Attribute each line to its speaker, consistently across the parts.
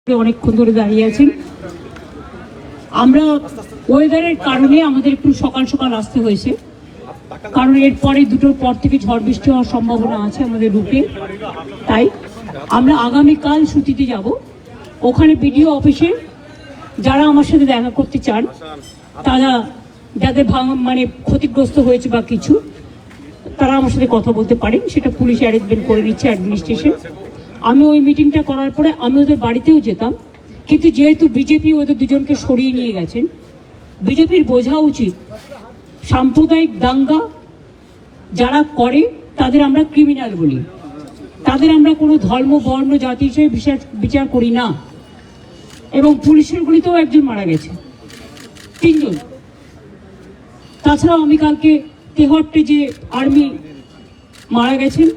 Speaker 1: অনেকক্ষণ ধরে দাঁড়িয়ে আছেন। আমরা ওয়েদারের কারণে আমাদের একটু সকাল সকাল আসতে হয়েছে, কারণ এরপরে দুটোর পর থেকে ঝড় বৃষ্টি হওয়ার সম্ভাবনা আছে আমাদের রুটে। তাই আমরা আগামীকাল ছুটিতে যাব। ওখানে বিডিও অফিসে যারা আমার সাথে দেখা করতে চান, তারা যাদের মানে ক্ষতিগ্রস্ত হয়েছে বা কিছু, তারা আমার সাথে কথা বলতে পারেন। সেটা পুলিশ অ্যারেঞ্জমেন্ট করে দিচ্ছে, অ্যাডমিনিস্ট্রেশন। আমি ওই মিটিংটা করার পরে আমি ওদের বাড়িতেও যেতাম, কিন্তু যেহেতু বিজেপি ওদের দুজনকে সরিয়ে নিয়ে গেছেন, বিজেপির বোঝা উচিত সাম্প্রদায়িক দাঙ্গা যারা করে তাদের আমরা ক্রিমিনাল বলি, তাদের আমরা কোনো ধর্ম বর্ণ জাতি হিসেবে বিচার করি না। এবং পুলিশের গুলিতেও একজন মারা গেছে, 3 জন। তাছাড়াও আমি কালকে তেহট্টে যে আর্মি মারা গেছেন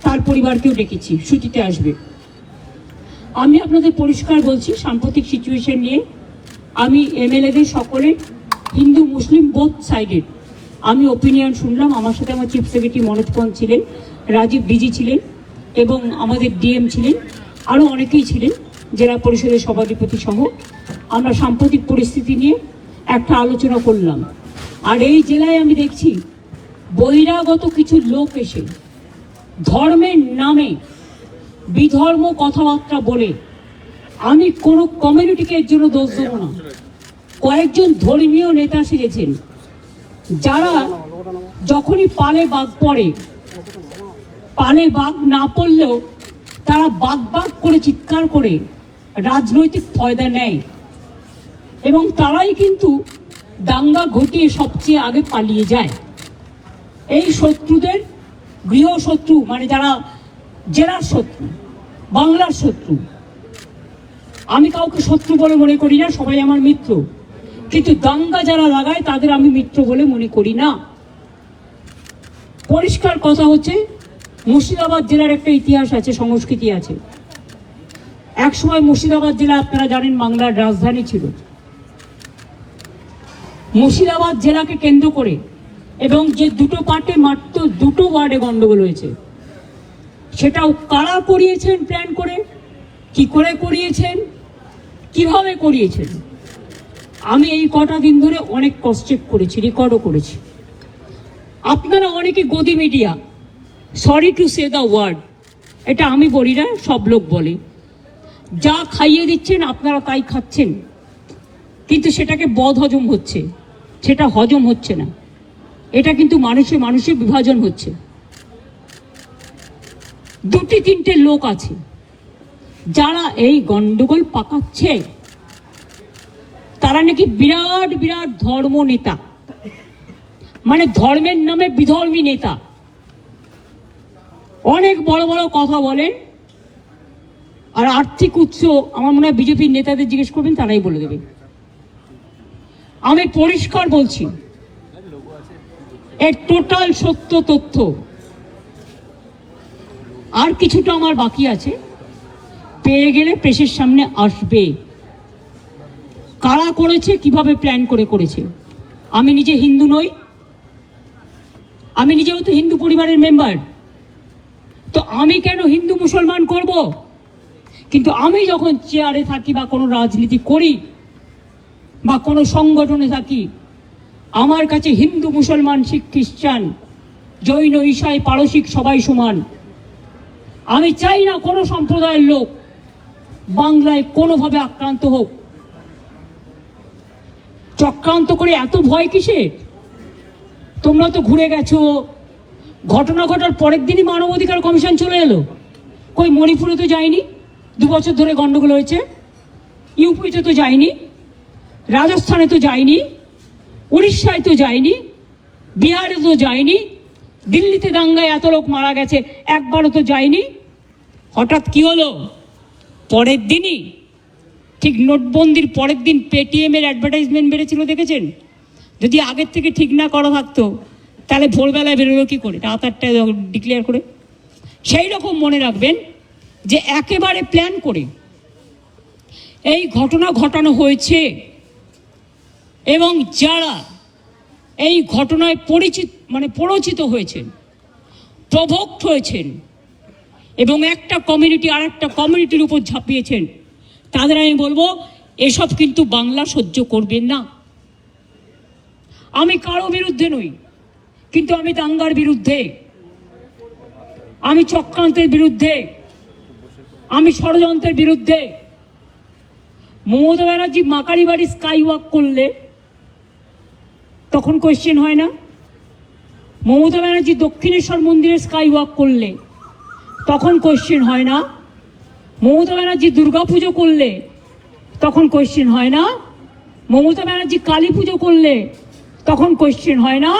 Speaker 1: তার পরিবারকেও ডেকেছি, ছুটিতে আসবে। আমি আপনাদের পরিষ্কার বলছি, সাম্প্রতিক সিচুয়েশন নিয়ে আমি এমএলএদের সকলে, হিন্দু মুসলিম বোথ সাইডের, আমি ওপিনিয়ন শুনলাম। আমার সাথে আমার চিফ সেক্রেটারি মনোজ পন্ত ছিলেন, রাজীব ডিজি ছিলেন, এবং আমাদের ডিএম ছিলেন, আরও অনেকেই ছিলেন, জেলা পরিষদের সভাধিপতি সহ। আমরা সাম্প্রতিক পরিস্থিতি নিয়ে একটা আলোচনা করলাম। আর এই জেলায় আমি দেখছি বহিরাগত কিছু লোক এসে ধর্মের নামে বিধর্ম কথাবার্তা বলে, আমি কোনো কমিউনিটিকে এর জন্য দোষ দেবো না। কয়েকজন ধর্মীয় নেতা সেজেছেন, যারা যখনই পালে বাঘ পড়ে, পালে বাঘ না পড়লেও তারা বাঘ বাঘ করে চিৎকার করে রাজনৈতিক ফয়দা নেয়, এবং তারাই কিন্তু দাঙ্গা ঘটিয়ে সবচেয়ে আগে পালিয়ে যায়। এই শত্রুদের গৃহশত্রু, মানে যারা জেলার শত্রু, বাংলার শত্রু, আমি কাউকে শত্রু বলে মনে করি না, সবাই আমার মিত্র, কিন্তু দাঙ্গা যারা লাগায় তাদের আমি মিত্র বলে মনে করি না। পরিষ্কার কথা হচ্ছে, মুর্শিদাবাদ জেলার একটা ইতিহাস আছে, সংস্কৃতি আছে। একসময় মুর্শিদাবাদ জেলা, আপনারা জানেন, বাংলার রাজধানী ছিল। মুর্শিদাবাদ জেলাকে কেন্দ্র করে এবং যে দুটো পার্টে মাত্র 2টো ওয়ার্ডে গন্ডগোল হয়েছে, সেটাও কারা করিয়েছেন, প্ল্যান করে, কি করে করিয়েছেন, কিভাবে করিয়েছেন, আমি এই কটা দিন ধরে অনেক ক্রস চেক করেছি, রেকর্ডও করেছি। আপনারা অনেকে godi media, sorry to say the word, এটা আমি বলি না, সব লোক বলে, যা খাইয়ে দিচ্ছেন আপনারা তাই খাচ্ছেন, কিন্তু সেটাকে বদ হজম হচ্ছে, সেটা হজম হচ্ছে না। এটা কিন্তু মানুষে মানুষে বিভাজন হচ্ছে। 2-3টে লোক আছে যারা এই গন্ডগোল পাকাচ্ছে, তারা নাকি বিরাট বিরাট ধর্ম নেতা, মানে ধর্মের নামে বিধর্মী নেতা, অনেক বড় বড় কথা বলেন। আর আর্থিক উৎস আমার মনে হয় বিজেপির নেতাদের জিজ্ঞেস করবেন, তারাই বলে দেবে। আমি পরিষ্কার বলছি, এর টোটাল সত্য তথ্য। আর কিছুটা আমার বাকি আছে, পেয়ে গেলে প্রেসের সামনে আসবে। কারা করেছে, কিভাবে প্ল্যান করে করেছে। আমি নিজে হিন্দু নই, আমি নিজেও তো হিন্দু পরিবারের মেম্বার, তো আমি কেন হিন্দু মুসলমান করব? কিন্তু আমি যখন চেয়ারে থাকি বা কোনো রাজনীতি করি বা কোনো সংগঠনে থাকি, আমার কাছে হিন্দু মুসলমান শিখ খ্রিস্টান জৈন ঈসাই পারসিক সবাই সমান। আমি চাই না কোনো সম্প্রদায়ের লোক বাংলায় কোনোভাবে আক্রান্ত হোক। চক্রান্ত করে এত ভয় কিসে? তোমরা তো ঘুরে গেছো, ঘটনা ঘটার পরের দিনই মানবাধিকার কমিশন চলে এলো। কই মণিপুরে তো যায়নি, 2 বছর ধরে গন্ডগোল হয়েছে। ইউপিতে তো যায়নি, রাজস্থানে তো যায়নি, উড়িষ্যায় তো যায়নি, বিহারে তো যায়নি, দিল্লিতে দাঙ্গায় এত লোক মারা গেছে, একবারও তো যায়নি। হঠাৎ কি হলো? পরের দিনই, ঠিক নোটবন্দির পরের দিন পেটিএমের অ্যাডভার্টাইজমেন্ট বেড়েছিল, দেখেছেন? যদি আগের থেকে ঠিক না করা থাকতো তাহলে ভোরবেলায় বেরোলো কি করে, রাত 8টায় ডিক্লেয়ার করে। সেই রকম মনে রাখবেন যে একেবারে প্ল্যান করে এই ঘটনা ঘটানো হয়েছে, এবং যারা এই ঘটনায় পরিচিত হয়েছেন, প্রভোক্ট হয়েছেন, এবং একটা কমিউনিটি আর একটা কমিউনিটির উপর ঝাঁপিয়েছেন, তাদের আমি বলবো এসব কিন্তু বাংলা সহ্য করবেন না। আমি কারো বিরুদ্ধে নই, কিন্তু আমি দাঙ্গার বিরুদ্ধে, আমি চক্রান্তের বিরুদ্ধে, আমি ষড়যন্ত্রের বিরুদ্ধে। মমতা ব্যানার্জি মাকারি বাড়ি স্কাই ওয়াক করলে তখন কোয়েশ্চেন হয় না? মমতা ব্যানার্জি দক্ষিণেশ্বর মন্দিরে স্কাই ওয়াক করলে তখন কোয়েশ্চেন হয় না? মমতা ব্যানার্জি দুর্গাপুজো করলে তখন কোয়েশ্চেন হয় না? মমতা ব্যানার্জি কালী পুজো করলে তখন কোয়েশ্চেন হয় না?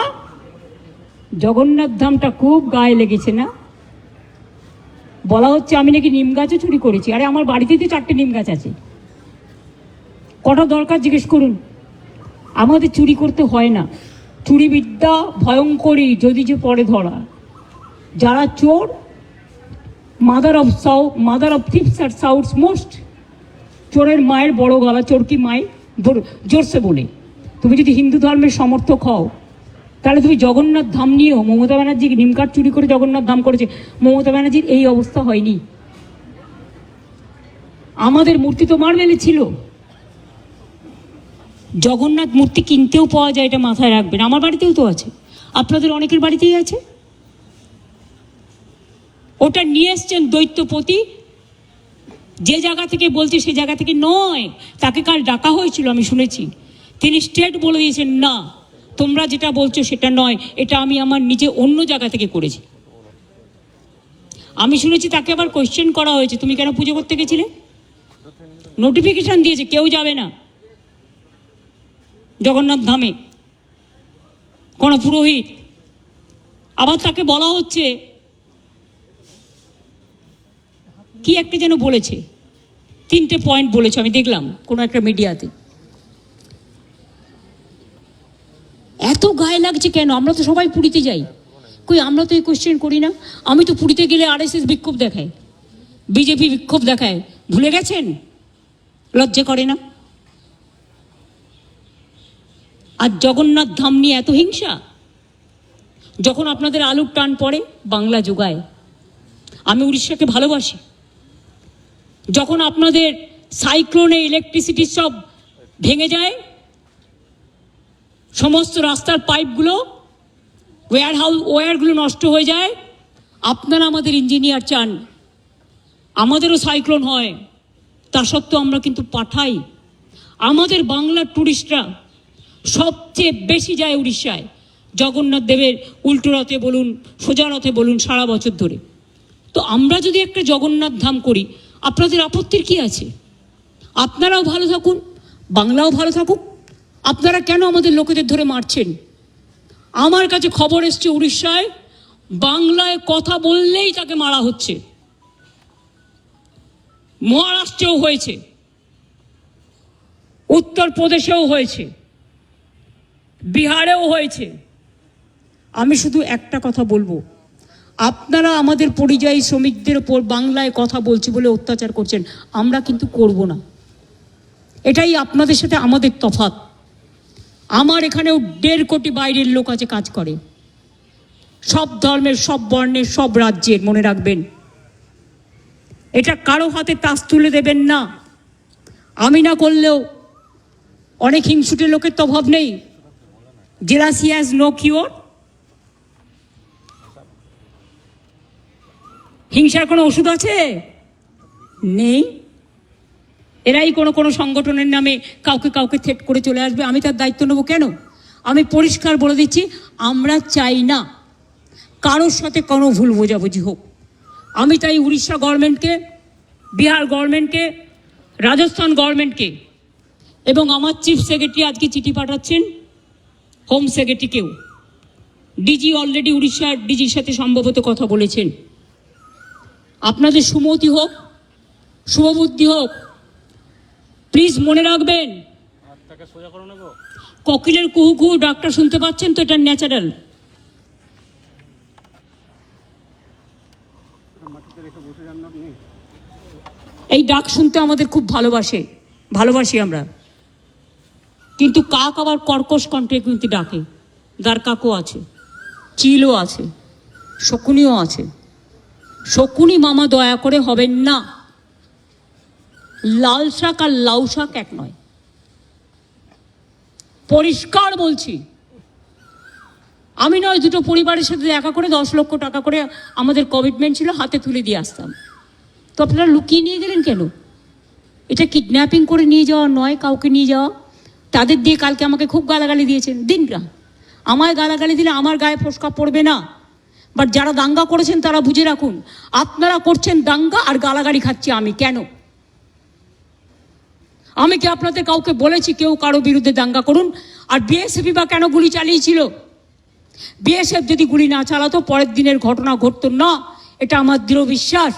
Speaker 1: জগন্নাথ ধামটা খুব গায়ে লেগেছে না? বলা হচ্ছে আমি নাকি নিম গাছও চুরি করেছি। আরে আমার বাড়িতে তো 4টে নিম গাছ আছে, কটা দরকার জিজ্ঞেস করুন। আমাদের চুরি করতে হয় না। চুরি বিদ্যা ভয়ঙ্করী যদি যে পরে ধরা। যারা চোর, মাদার অফ থিপস আর সাউথস মোস্ট। চোরের মায়ের বড় গলা, চোরকি মায় জোরসে বলে। তুমি যদি হিন্দু ধর্মের সমর্থক হও তাহলে তুমি জগন্নাথ ধাম নিয়েও, মমতা ব্যানার্জি নিমকাঠ চুরি করে জগন্নাথ ধাম করেছে, মমতা ব্যানার্জির এই অবস্থা হয়নি। আমাদের মূর্তি তো মার্বেলে ছিল। জগন্নাথ মূর্তি কিনতেও পাওয়া যায়, এটা মাথায় রাখবেন। আমার বাড়িতেও তো আছে, আপনাদের অনেকের বাড়িতেই আছে। ওটা নিয়ে এসছেন দৈত্যপতি, যে জায়গা থেকে বলছে সে জায়গা থেকে নয়। তাকে কাল ডাকা হয়েছিল, আমি শুনেছি। তিনি স্ট্রেট বলে দিয়েছেন, না তোমরা যেটা বলছো সেটা নয়, এটা আমি আমার নিজে অন্য জায়গা থেকে করেছি। আমি শুনেছি তাকে আবার কোয়েশ্চেন করা হয়েছে, তুমি কেন পুজো করতে গেছিলে? নোটিফিকেশন দিয়েছে কেউ যাবে না জগন্নাথ ধামে, কোন পুরোহিত। আবার তাকে বলা হচ্ছে কি একটা যেন বলেছে, 3টে পয়েন্ট বলেছে, আমি দেখলাম কোনো একটা মিডিয়াতে। এত গায়ে লাগছে কেন? আমরা তো সবাই পুরীতে যাই, কই আমরা তো এই কোয়েশ্চেন করি না? আমি তো পুরীতে গেলে RSS বিক্ষোভ দেখায়, বিজেপি বিক্ষোভ দেখায়, ভুলে গেছেন? লজ্জা করে না? আর জগন্নাথ ধাম নিয়ে এত হিংসা। যখন আপনাদের আলুর টান পড়ে বাংলা যোগায়। আমি উড়িষ্যাকে ভালোবাসি। যখন আপনাদের সাইক্লোনে ইলেকট্রিসিটি সব ভেঙে যায়, সমস্ত রাস্তার পাইপগুলো, ওয়্যারগুলো নষ্ট হয়ে যায়, আপনারা আমাদের ইঞ্জিনিয়ার চান আমাদেরও সাইক্লোন হয়, তা সত্ত্বেও আমরা কিন্তু পাঠাই। আমাদের বাংলার টুরিস্টরা সবচেয়ে বেশি যায় উড়িষ্যায়, জগন্নাথ দেবের উল্টো রথে বলুন, সোজা রথে বলুন, সারা বছর ধরে। তো আমরা যদি একটা জগন্নাথ ধাম করি, আপনাদের আপত্তির কি আছে? আপনারাও ভালো থাকুন, বাংলাও ভালো থাকুক। আপনারা কেন আমাদের লোকেদের ধরে মারছেন? আমার কাছে খবর এসছে উড়িষ্যায় বাংলায় কথা বললেই তাকে মারা হচ্ছে। মহারাষ্ট্রেও হয়েছে, উত্তরপ্রদেশেও হয়েছে, বিহারেও হয়েছে। আমি শুধু একটা কথা বলবো, আপনারা আমাদের পরিযায়ী শ্রমিকদের ওপর বাংলায় কথা বলছি বলে অত্যাচার করছেন, আমরা কিন্তু করব না। এটাই আপনাদের সাথে আমাদের তফাৎ। আমার এখানেও 1.5 কোটি বাইরের লোক আছে, কাজ করে, সব ধর্মের, সব বর্ণের, সব রাজ্যের। মনে রাখবেন, এটা কারো হাতে তাস তুলে দেবেন না। আমি না করলেও অনেক হিংসুটে লোকের তো অভাব নেই। Jealousy has no cure. হিংসার কোনো ওষুধ আছে? নেই। এরাই কোনো সংগঠনের নামে কাউকে থ্রেট করে চলে আসবে, আমি তার দায়িত্ব নেব কেন? আমি পরিষ্কার বলে দিচ্ছি, আমরা চাই না কারোর সাথে কোনো ভুল বোঝাবুঝি হোক। আমি তাই উড়িষ্যা গভর্নমেন্টকে, বিহার গভর্নমেন্টকে, রাজস্থান গভর্নমেন্টকে এবং আমার চিফ সেক্রেটারি আজকে চিঠি পাঠাচ্ছেন হোম সেক্রেটারিকেও। ডিজি অলরেডি উড়িষ্যার ডিজির সাথে সম্ভবত কথা বলেছেন। আপনাদের সুমতি হোক, শুভবুদ্ধি হোক। প্লিজ মনে রাখবেন, কোকিলের কুহু কুহু ডাকটা শুনতে পাচ্ছেন তো? এটা ন্যাচারাল। এই ডাক শুনতে আমাদের খুব ভালোবাসি আমরা। কিন্তু কাক আবার কর্কশ কণ্ঠে কিন্তু ডাকে। দ্বারকাকও আছে, চিলও আছে, শকুনিও আছে। শকুনি মামা দয়া করে হবেন না। লাল শাক আর লাউ শাক এক নয়, পরিষ্কার বলছি। আমি নয়, দুটো পরিবারের সাথে দেখা করে 10 লক্ষ টাকা করে আমাদের কমিটমেন্ট ছিল, হাতে তুলে দিয়ে আসতাম। তো আপনারা লুকিয়ে নিয়ে গেলেন কেন? এটা কিডন্যাপিং করে নিয়ে যাওয়া নয়, কাউকে নিয়ে যাওয়া। তাদের দিয়ে কালকে আমাকে খুব গালাগালি দিয়েছেন, দিন না, আমায় গালাগালি দিলে আমার গায়ে ফোসকা পড়বে না। বাট যারা দাঙ্গা করেছেন তারা বুঝে রাখুন, আপনারা করছেন দাঙ্গা আর গালাগালি খাচ্ছি আমি। কেন? আমি কি আপনাদের কাউকে বলেছি কেউ কারো বিরুদ্ধে দাঙ্গা করুন? আর বিএসএফই বা কেন গুলি চালিয়েছিল? বিএসএফ যদি গুলি না চালাতো পরের দিনের ঘটনা ঘটতো না, এটা আমার দৃঢ় বিশ্বাস।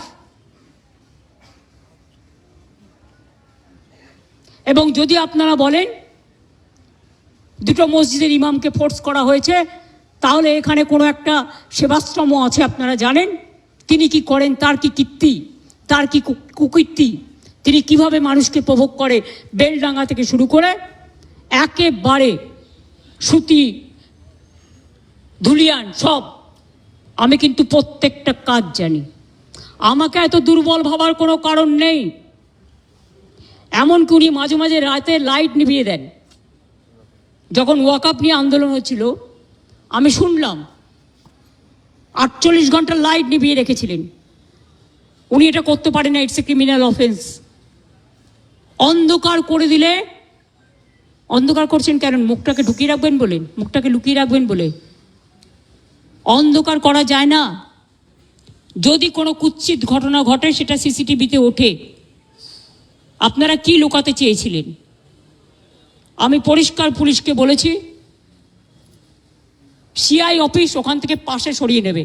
Speaker 1: এবং যদি আপনারা বলেন দুটো মসজিদের ইমামকে ফোর্স করা হয়েছে, তাহলে এখানে কোনো একটা সেবাশ্রমও আছে, আপনারা জানেন তিনি কি করেন, তার কি কীর্তি, তার কি কুকীর্তি, তিনি কিভাবে মানুষকে প্রভোগ করে, বেলডাঙ্গা থেকে শুরু করে একেবারে সুতি ধুলিয়ান সব। আমি কিন্তু প্রত্যেকটা কাজ জানি। আমাকে এত দুর্বল ভাবার কোনো কারণ নেই। এমনকি উনি মাঝে মাঝে রাতে লাইট নিভিয়ে দেন। যখন ওয়াকআপ নিয়ে আন্দোলন হচ্ছিল আমি শুনলাম 48 ঘন্টা লাইট নিভিয়ে রেখেছিলেন। উনি এটা করতে পারেন না, ইটস এ ক্রিমিনাল অফেন্স। অন্ধকার করে দিলে, অন্ধকার করছেন কেন? মুখটাকে ঢুকিয়ে রাখবেন বলে, মুখটাকে লুকিয়ে রাখবেন বলে? অন্ধকার করা যায় না। যদি কোনো কুৎসিত ঘটনা ঘটে সেটা সিসিটিভিতে ওঠে। আপনারা কি লুকাতে চেয়েছিলেন? আমি পরিষ্কার পুলিশকে বলেছি সিআই অফিস ওখান থেকে পাশে সরিয়ে নেবে।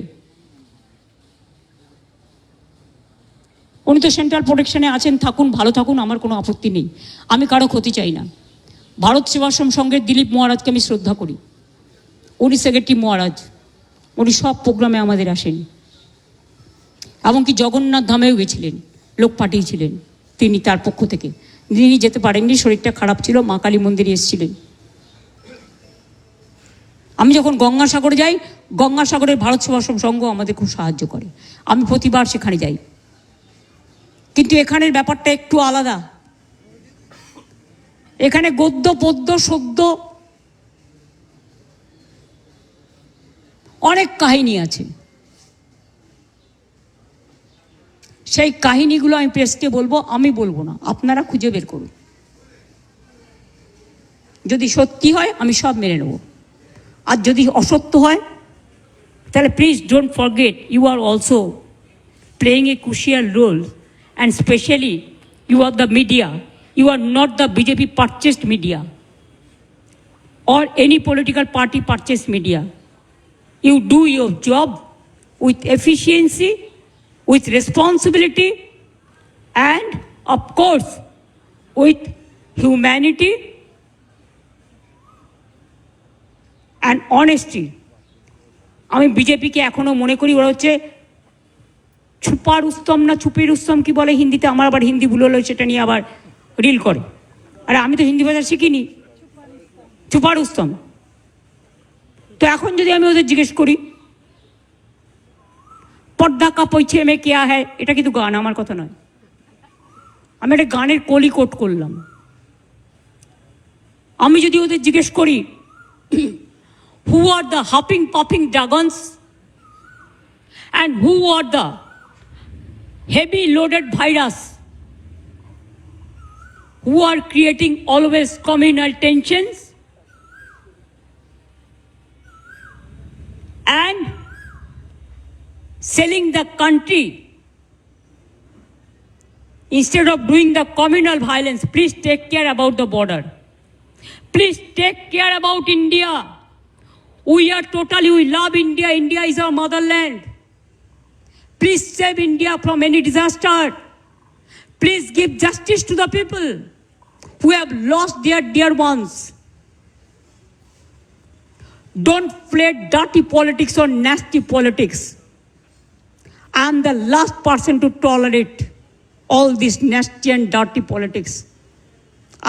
Speaker 1: উনি তো সেন্ট্রাল প্রোটেকশনে আছেন, থাকুন, ভালো থাকুন, আমার কোনো আপত্তি নেই। আমি কারো ক্ষতি চাই না। ভারত সেবাশ্রম সংঘের দিলীপ মহারাজকে আমি শ্রদ্ধা করি। উনি সেক্রেটারি মহারাজ, উনি সব প্রোগ্রামে আমাদের আসেন। এমনকি জগন্নাথ ধামেও গেছিলেন, লোক পাঠিয়েছিলেন তিনি তার পক্ষ থেকে। তিনি যেতে পারেননি, শরীরটা খারাপ ছিল, মা কালী মন্দিরে এসেছিলেন। আমি যখন গঙ্গাসাগরে যাই, গঙ্গাসাগরের ভারত সেবাশ্রম সংঘ আমাদের খুব সাহায্য করে, আমি প্রতিবার সেখানে যাই। কিন্তু এখানের ব্যাপারটা একটু আলাদা। এখানে গদ্য পদ্য সদ্য অনেক কাহিনী আছে। সেই কাহিনীগুলো আমি প্রেসকে বলবো, আমি বলবো না, আপনারা খুঁজে বের করুন। যদি সত্যি হয় আমি সব মেনে নেব, আর যদি অসত্য হয় তাহলে please don't forget you are also playing a crucial role, and especially you are the media. You are not the BJP purchased media or any political party purchased media. You do your job with efficiency, with responsibility, and of course with humanity and honesty. আমি বিজেপিকে এখনো মনে করি ওরা হচ্ছে ছুপা রুস্তম না ছুপি রুস্তম কি বলে হিন্দিতে, আমার আবার হিন্দি ভুল হলো, সেটা নিয়ে আবার রিল করে। আরে আমি তো হিন্দি ভাষা শিখিনি, ছুপা রুস্তম। তো এখন যদি আমি ওদের জিজ্ঞেস করি পর্দা কা পৈছে মে কেয়া হ্যায়, এটা কিন্তু গান, আমার কথা নয়, আমি একটা গানের কলি কোট করলাম। আমি যদি ওদের জিজ্ঞেস করি who are the huffing puffing dragons and who are the heavy loaded virus who are creating always communal tensions and selling the country instead of doing the communal violence. Please take care about the border. Please take care about India. We love India. India is our motherland. Please save India from any disaster. Please give justice to the people who have lost their dear ones. Don't play dirty politics or nasty politics. I am the last person to tolerate all this nasty and dirty politics.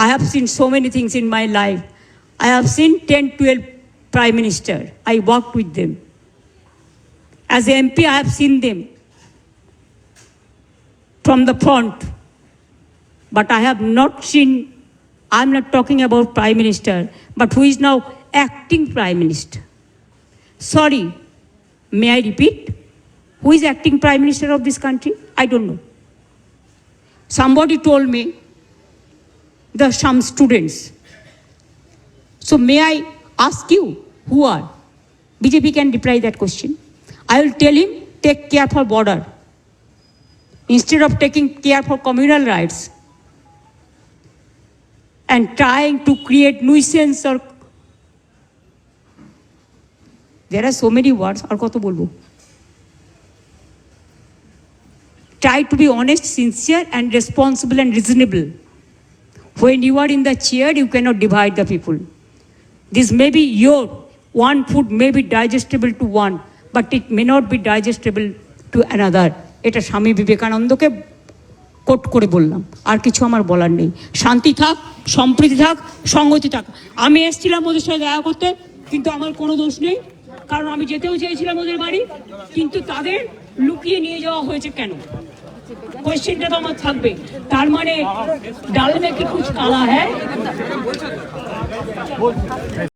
Speaker 1: I have seen so many things in my life. I have seen 10, 12 Prime Minister. I worked with them. As a MP, I have seen them from the front. but I have not seen, I'm not talking about Prime Minister, but who is now acting Prime Minister. Sorry, may I repeat? Who is acting Prime Minister of this country? I don't know. Somebody told me there are some students. So may I ask you, who are? BJP can reply that question. I will tell him, take care for border. Instead of taking care for communal rights and trying to create nuisance or there are so many words, আর কত বলবো? Try to be honest, sincere and responsible and reasonable. When you are in the chair, you cannot divide the people. This may be your, one food may be digestible to one, but it may not be digestible to another. এটা স্বামী বিবেকানন্দকে coat করে বললাম, আর কিছু আমার বলার নেই। শান্তি থাক, সম্প্রীতি থাক, সংগতি থাক। আমি এসেছিলাম ওদের সাথে দেখা করতে, কিন্তু আমার কোনো দোষ নেই, কারণ আমি যেতেও চেয়েছিলাম ওদের বাড়ি, কিন্তু তাদের লুকিয়ে নিয়ে যাওয়া হয়েছে কেন? কোয়েশ্চেনটা তো আমার থাকবে। তার মানে ডাল মে কি কুছ কালা হ্যায়?